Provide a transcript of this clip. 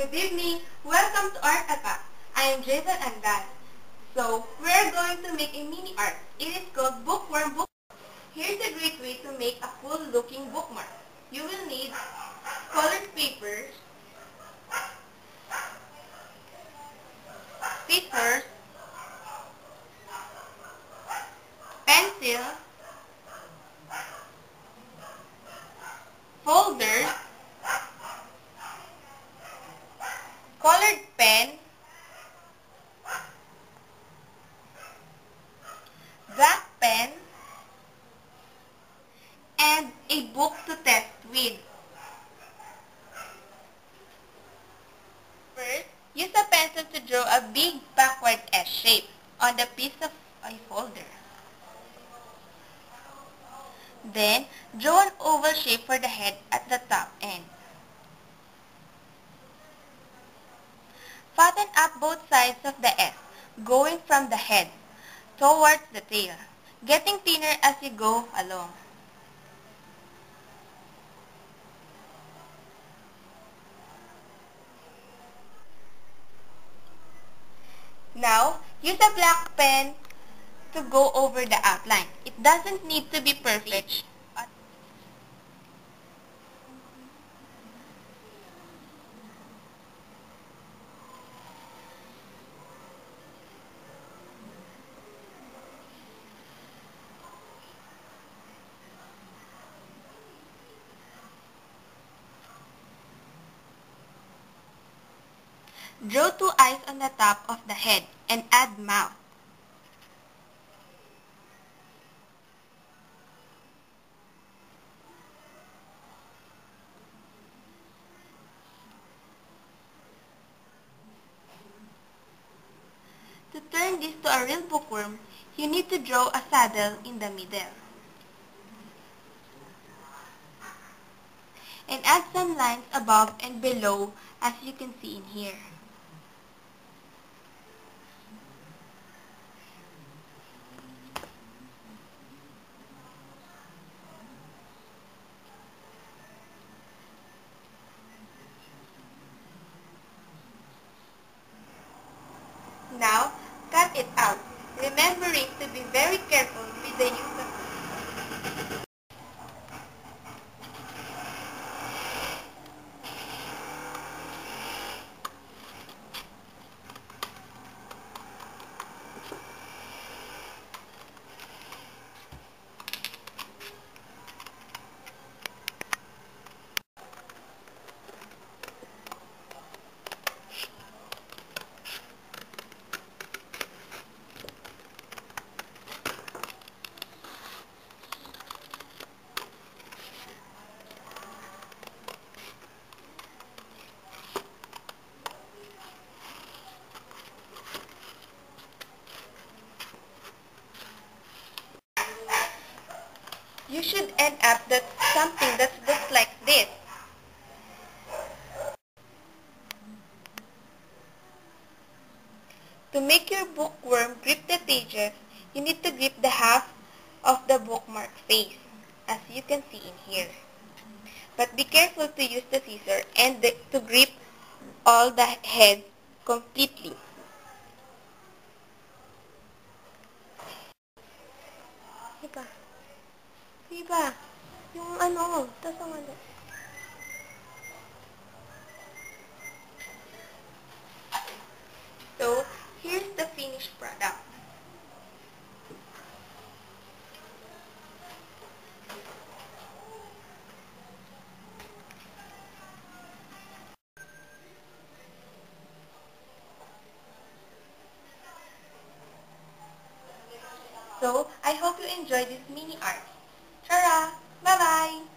Good evening. Welcome to Art Attack. I am Jason Andan. So, we are going to make a mini art. It is called Bookworm Bookmark. Here's a great way to make a cool-looking bookmark. You will need colored papers, scissors, pencil, folders, colored pen, black pen, and a book to test with. First, use a pencil to draw a big backward S shape on the piece of a folder. Then, draw an oval shape for the head at the top end. Fasten up both sides of the S, going from the head towards the tail, getting thinner as you go along. Now, use a black pen to go over the outline. It doesn't need to be perfect. Draw two eyes on the top of the head and add mouth. To turn this to a real bookworm, you need to draw a saddle in the middle. And add some lines above and below as you can see in here. Now, cut it out, remembering to be very careful with the use of you should end up with something that looks like this. To make your bookworm grip the pages, you need to grip the half of the bookmark face, as you can see in here. But be careful to use the scissors and to grip all the head completely. Diba? Diba? Yung ano, tas ang ano. So, here's the finished product. So, I hope you enjoyed this mini art. Tara! Bye-bye!